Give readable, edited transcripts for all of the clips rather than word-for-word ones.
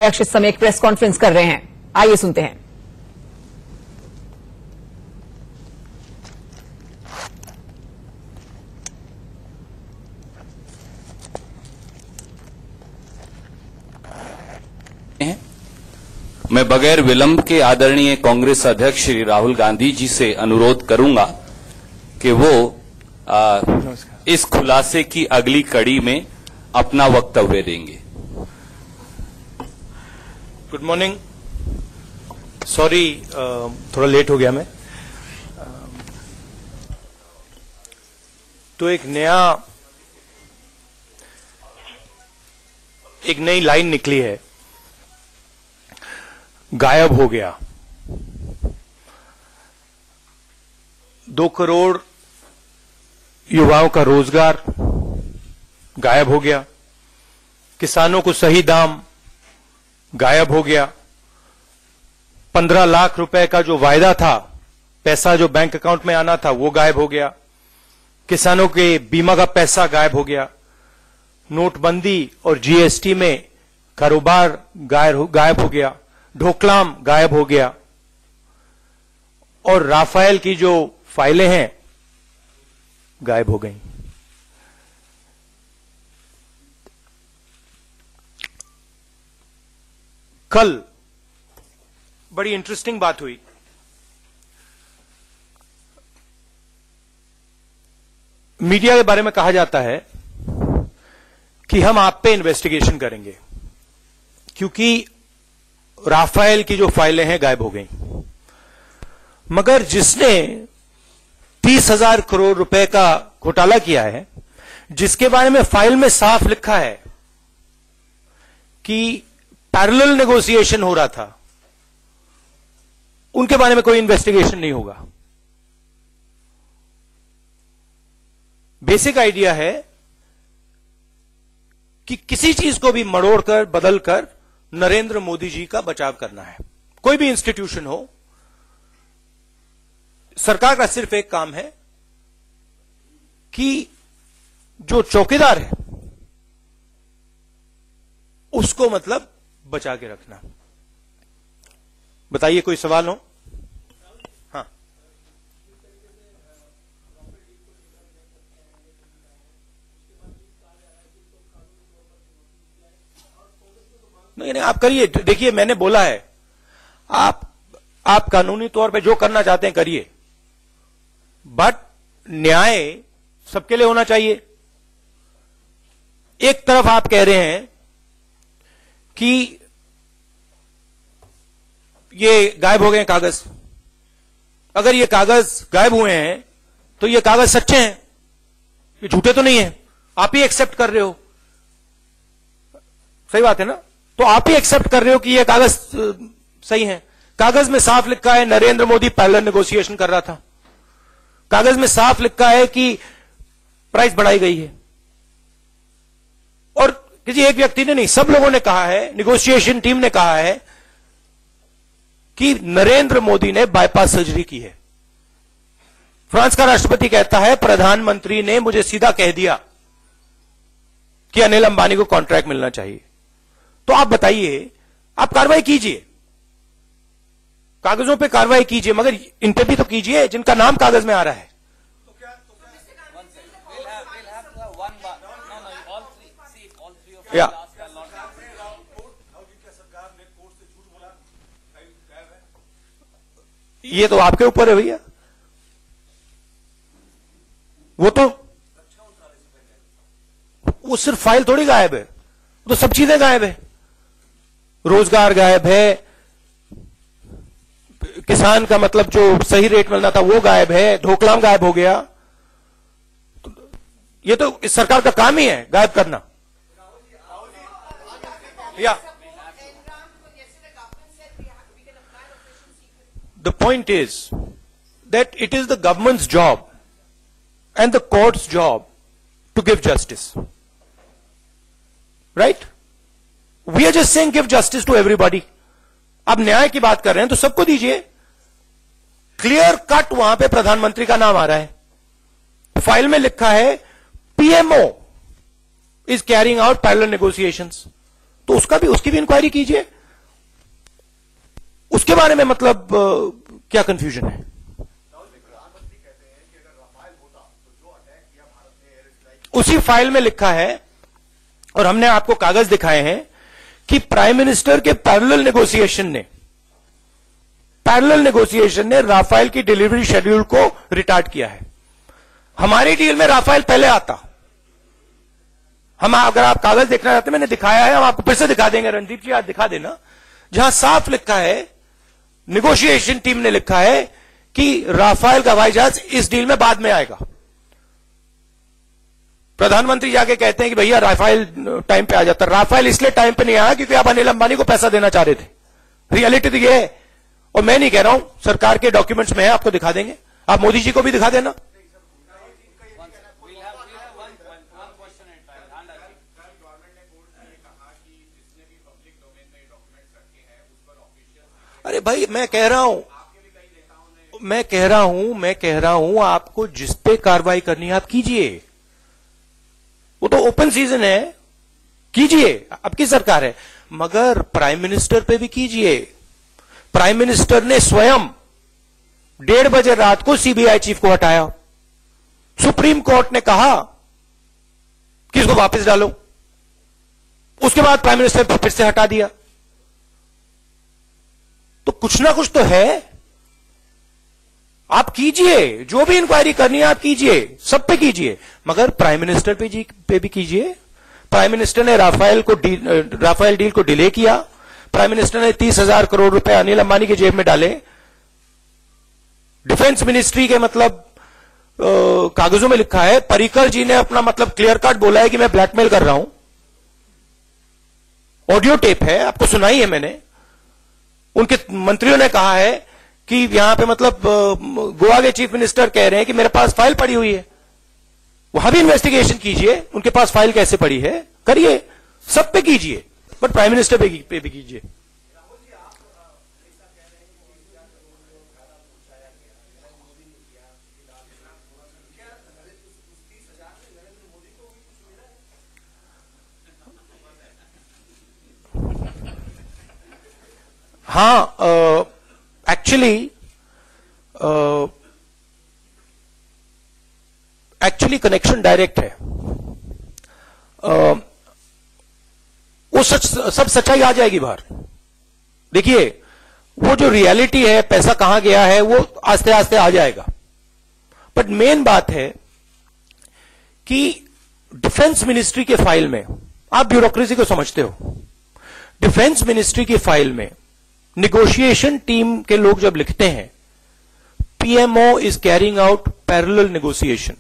अध्यक्ष इस समय एक प्रेस कॉन्फ्रेंस कर रहे हैं, आइए सुनते हैं। मैं बगैर विलंब के आदरणीय कांग्रेस अध्यक्ष श्री राहुल गांधी जी से अनुरोध करूंगा कि वो इस खुलासे की अगली कड़ी में अपना वक्तव्य देंगे। Good morning. सॉरी, थोड़ा लेट हो गया मैं। तो एक नई लाइन निकली है, गायब हो गया। 2 करोड़ युवाओं का रोजगार गायब हो गया, किसानों को सही दाम गायब हो गया, 15 लाख रुपए का जो वायदा था, पैसा जो बैंक अकाउंट में आना था वो गायब हो गया, किसानों के बीमा का पैसा गायब हो गया, नोटबंदी और जीएसटी में कारोबार गायब हो गया, ढोकलाम गायब हो गया, और राफेल की जो फाइलें हैं गायब हो गई। कल बड़ी इंटरेस्टिंग बात हुई। मीडिया के बारे में कहा जाता है कि हम आप पे इन्वेस्टिगेशन करेंगे क्योंकि राफेल की जो फाइलें हैं गायब हो गई। मगर जिसने 30,000 करोड़ रुपए का घोटाला किया है, जिसके बारे में फाइल में साफ लिखा है कि पैरेलल नेगोशिएशन हो रहा था, उनके बारे में कोई इन्वेस्टिगेशन नहीं होगा। बेसिक आइडिया है कि किसी चीज को भी मड़ोड़कर बदलकर नरेंद्र मोदी जी का बचाव करना है। कोई भी इंस्टीट्यूशन हो, सरकार का सिर्फ एक काम है कि जो चौकीदार है उसको मतलब बचा के रखना। बताइए, कोई सवाल हो? हाँ, नहीं, आप करिए। देखिए, मैंने बोला है, आप कानूनी तौर पे जो करना चाहते हैं करिए, बट न्याय सबके लिए होना चाहिए। एक तरफ आप कह रहे हैं कि ये गायब हो गए कागज। अगर ये कागज गायब हुए हैं तो ये कागज सच्चे हैं, ये झूठे तो नहीं है। आप ही एक्सेप्ट कर रहे हो, सही बात है ना? तो आप ही एक्सेप्ट कर रहे हो कि ये कागज सही है। कागज में साफ लिखा है नरेंद्र मोदी पैरेलल नेगोशिएशन कर रहा था। कागज में साफ लिखा है कि प्राइस बढ़ाई गई है। और किसी एक व्यक्ति ने नहीं, सब लोगों ने कहा है, नेगोशिएशन टीम ने कहा है कि नरेंद्र मोदी ने बाईपास सर्जरी की है। फ्रांस का राष्ट्रपति कहता है प्रधानमंत्री ने मुझे सीधा कह दिया कि अनिल अंबानी को कॉन्ट्रैक्ट मिलना चाहिए। तो आप बताइए, आप कार्रवाई कीजिए, कागजों पे कार्रवाई कीजिए, मगर इन पे भी तो कीजिए जिनका नाम कागज में आ रहा है। या ये तो आपके ऊपर है भैया। वो सिर्फ फाइल थोड़ी गायब है, तो सब चीजें गायब है। रोजगार गायब है, किसान का मतलब जो सही रेट मिलना था वो गायब है, ढोकलाम गायब हो गया। ये तो इस सरकार का काम ही है गायब करना। या the point is that it is the government's job and the court's job to give justice, right? We are just saying give justice to everybody. अब न्याय की बात कर रहे हैं तो सबको दीजिए। क्लियर कट वहां पे प्रधानमंत्री का नाम आ रहा है, फाइल में लिखा है PMO is carrying out parallel negotiations. तो उसकी भी इंक्वायरी कीजिए। उसके बारे में मतलब क्या कंफ्यूजन है? उसी फाइल में लिखा है और हमने आपको कागज दिखाए हैं कि प्राइम मिनिस्टर के पैरेलल नेगोशिएशन ने राफेल की डिलीवरी शेड्यूल को रिटार्ड किया है। हमारी डील में राफेल पहले आता। अगर आप कागज देखना चाहते हैं, मैंने दिखाया है, हम आपको फिर से दिखा देंगे। रणदीप जी आज दिखा देना, जहां साफ लिखा है, नेगोशिएशन टीम ने लिखा है कि राफेल का हवाई जहाज इस डील में बाद में आएगा। प्रधानमंत्री जाके कहते हैं कि भैया राफेल टाइम पे आ जाता। राफेल इसलिए टाइम पे नहीं आया क्योंकि आप अनिल अंबानी को पैसा देना चाह रहे थे। रियलिटी तो ये है, और मैं नहीं कह रहा हूं, सरकार के डॉक्यूमेंट्स में है, आपको दिखा देंगे। आप मोदी जी को भी दिखा देना। अरे भाई मैं कह रहा हूं आपको जिस पे कार्रवाई करनी है आप कीजिए। वो तो ओपन सीजन है, कीजिए, आपकी सरकार है, मगर प्राइम मिनिस्टर पे भी कीजिए। प्राइम मिनिस्टर ने स्वयं 1:30 बजे रात को सीबीआई चीफ को हटाया। सुप्रीम कोर्ट ने कहा कि इसको वापस डालो। उसके बाद प्राइम मिनिस्टर फिर से हटा दिया। तो कुछ ना कुछ तो है। आप कीजिए, जो भी इंक्वायरी करनी है आप कीजिए, सब पे कीजिए, मगर प्राइम मिनिस्टर पे भी कीजिए। प्राइम मिनिस्टर ने राफेल डील को डिले किया। प्राइम मिनिस्टर ने 30,000 करोड़ रुपए अनिल अंबानी की जेब में डाले। डिफेंस मिनिस्ट्री के मतलब कागजों में लिखा है, पर्रिकर जी ने अपना मतलब क्लियर कट बोला है कि मैं ब्लैकमेल कर रहा हूं। ऑडियो टेप है, आपको सुनाई है मैंने। उनके मंत्रियों ने कहा है कि यहां पे मतलब गोवा के चीफ मिनिस्टर कह रहे हैं कि मेरे पास फाइल पड़ी हुई है। वहां भी इन्वेस्टिगेशन कीजिए, उनके पास फाइल कैसे पड़ी है, करिए, सब पे कीजिए, बट प्राइम मिनिस्टर पे भी कीजिए। हाँ, एक्चुअली कनेक्शन डायरेक्ट है। वो सब सच्चाई आ जाएगी बाहर। देखिए, वो जो रियलिटी है, पैसा कहां गया है, वो आस्ते आस्ते आ जाएगा। बट मेन बात है कि डिफेंस मिनिस्ट्री के फाइल में, आप ब्यूरोक्रेसी को समझते हो, डिफेंस मिनिस्ट्री की फाइल में निगोशिएशन टीम के लोग जब लिखते हैं PMO is carrying out parallel negotiation,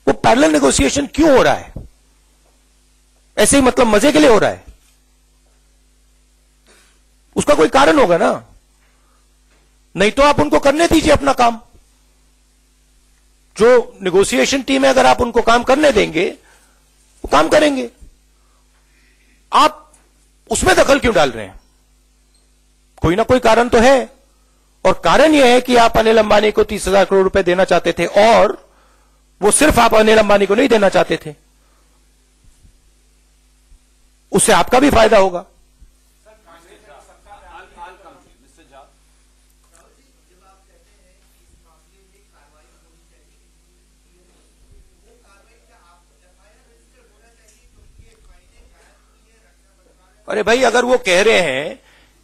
वो पैरेलल नेगोशिएशन क्यों हो रहा है? ऐसे ही मतलब मजे के लिए हो रहा है? उसका कोई कारण होगा ना, नहीं तो आप उनको करने दीजिए अपना काम। जो नेगोशिएशन टीम है, अगर आप उनको काम करने देंगे वो काम करेंगे। आप उसमें दखल क्यों डाल रहे हैं? कोई ना कोई कारण तो है, और कारण यह है कि आप अनिल अंबानी को 30,000 करोड़ रुपए देना चाहते थे, और वो सिर्फ आप अनिल अंबानी को नहीं देना चाहते थे, उससे आपका भी फायदा होगा। अरे भाई, अगर वो कह रहे हैं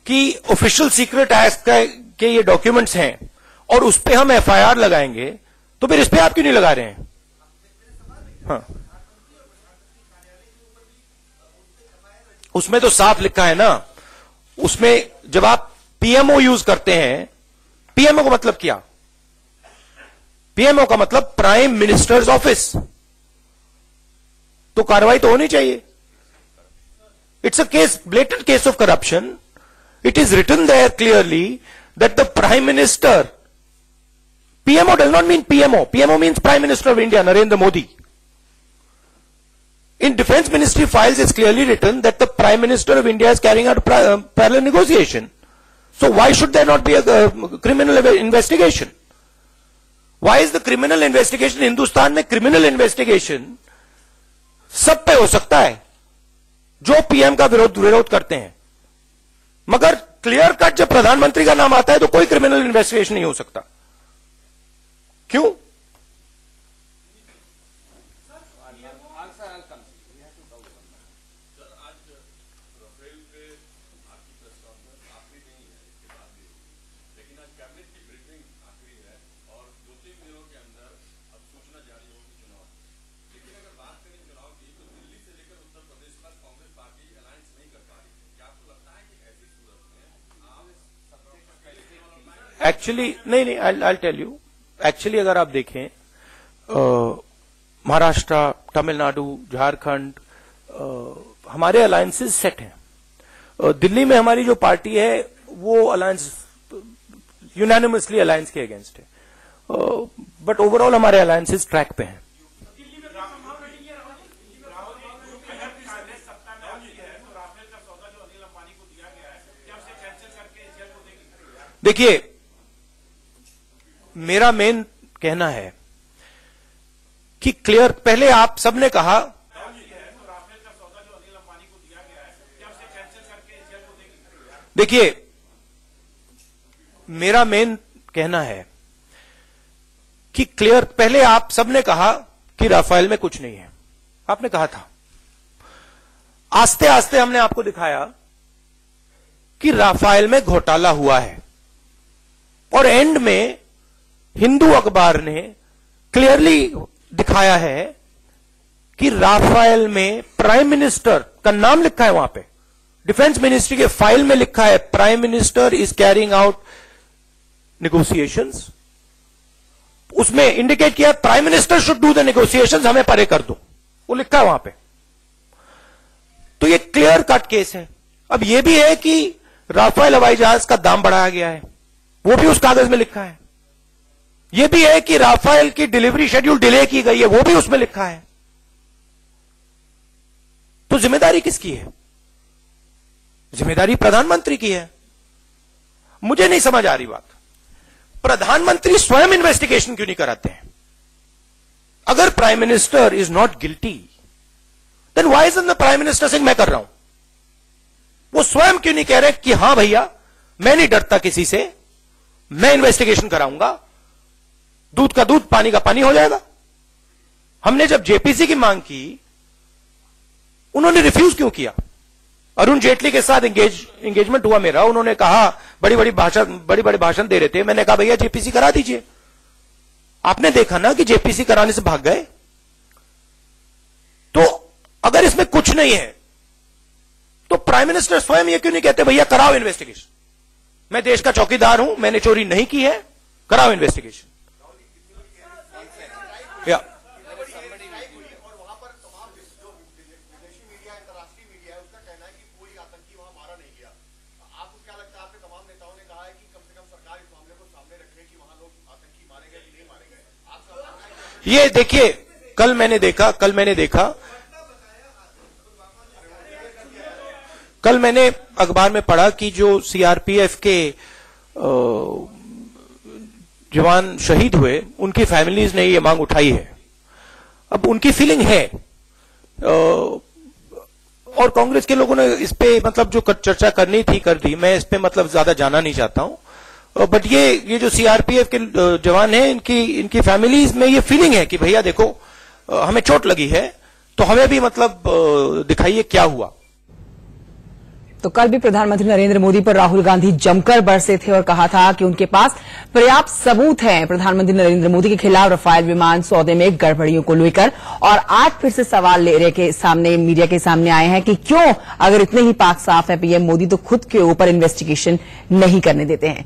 कि ऑफिशियल सीक्रेट एक्ट के ये डॉक्यूमेंट्स हैं और उस पे हम एफआईआर लगाएंगे, तो फिर इस पे आप क्यों नहीं लगा रहे हैं? हाँ, उसमें तो साफ लिखा है ना। उसमें जब आप पीएमओ यूज करते हैं, पीएमओ का मतलब क्या? पीएमओ का मतलब प्राइम मिनिस्टर्स ऑफिस, तो कार्रवाई तो होनी चाहिए। It's a blatant case of corruption. It is written there clearly that the Prime Minister, PMO does not mean PMO. PMO means Prime Minister of India, Narendra Modi. In Defense Ministry files, it's clearly written that the Prime Minister of India is carrying out parallel negotiation. So why should there not be a criminal investigation? Why is the criminal investigation? Hindustan में criminal investigation सब पे हो सकता है, जो PM का विरोध करते हैं, मगर क्लियर कट जब प्रधानमंत्री का नाम आता है तो कोई क्रिमिनल इन्वेस्टिगेशन नहीं हो सकता। क्यों? एक्चुअली नहीं, आई टेल यू। एक्चुअली अगर आप देखें महाराष्ट्र, तमिलनाडु, झारखंड, हमारे अलायंसेस सेट हैं। दिल्ली में हमारी जो पार्टी है वो अलायंस यूनानिमसली अलायंस के अगेंस्ट है, बट ओवरऑल हमारे अलायंसेस ट्रैक पे हैं। देखिए, मेरा मेन कहना है कि क्लियर, पहले आप सबने कहा, देखिए मेरा मेन कहना है कि क्लियर, पहले आप सबने कहा कि राफेल में कुछ नहीं है, आपने कहा था। आस्ते आस्ते हमने आपको दिखाया कि राफेल में घोटाला हुआ है, और एंड में हिंदू अखबार ने क्लियरली दिखाया है कि राफेल में प्राइम मिनिस्टर का नाम लिखा है, वहां पे डिफेंस मिनिस्ट्री के फाइल में लिखा है, prime minister is carrying out negotiations. उसमें इंडिकेट किया prime minister should do the negotiations, हमें परे कर दो, वो लिखा है वहां पे। तो ये क्लियर कट केस है। अब ये भी है कि राफेल हवाई जहाज का दाम बढ़ाया गया है, वो भी उस कागज में लिखा है। यह भी है कि राफेल की डिलीवरी शेड्यूल डिले की गई है, वो भी उसमें लिखा है। तो जिम्मेदारी किसकी है? जिम्मेदारी प्रधानमंत्री की है। मुझे नहीं समझ आ रही बात, प्रधानमंत्री स्वयं इन्वेस्टिगेशन क्यों नहीं कराते हैं? अगर prime minister is not guilty, then why isn't the prime minister Singh मैं कर रहा हूं? वो स्वयं क्यों नहीं कह रहे कि हां भैया, मैं नहीं डरता किसी से, मैं इन्वेस्टिगेशन कराऊंगा, दूध का दूध पानी का पानी हो जाएगा। हमने जब जेपीसी की मांग की, उन्होंने रिफ्यूज क्यों किया? अरुण जेटली के साथ एंगेजमेंट हुआ मेरा, उन्होंने कहा, बड़ी बड़ी भाषण दे रहे थे, मैंने कहा भैया जेपीसी करा दीजिए। आपने देखा ना कि जेपीसी कराने से भाग गए। तो अगर इसमें कुछ नहीं है तो प्राइम मिनिस्टर स्वयं ये क्यों नहीं कहते भैया कराओ इन्वेस्टिगेशन, मैं देश का चौकीदार हूं, मैंने चोरी नहीं की है, कराओ इन्वेस्टिगेशन। या ये देखिए, कल मैंने अखबार में पढ़ा कि जो सीआरपीएफ के जवान शहीद हुए, उनकी फैमिलीज ने ये मांग उठाई है। अब उनकी फीलिंग है, और कांग्रेस के लोगों ने इस पे मतलब जो चर्चा करनी थी कर दी। मैं इस पे मतलब ज्यादा जाना नहीं चाहता हूं, बट ये जो सीआरपीएफ के जवान हैं, इनकी फैमिलीज में ये फीलिंग है कि भैया देखो, हमें चोट लगी है, तो हमें भी मतलब दिखाइए क्या हुआ। तो कल भी प्रधानमंत्री नरेंद्र मोदी पर राहुल गांधी जमकर बरसे थे और कहा था कि उनके पास पर्याप्त सबूत हैं। प्रधानमंत्री नरेंद्र मोदी के खिलाफ रफाल विमान सौदे में गड़बड़ियों को लेकर और आज फिर से सवाल मीडिया के सामने आए हैं कि क्यों, अगर इतने ही पाक साफ है पीएम मोदी, तो खुद के ऊपर इन्वेस्टिगेशन नहीं करने देते हैं।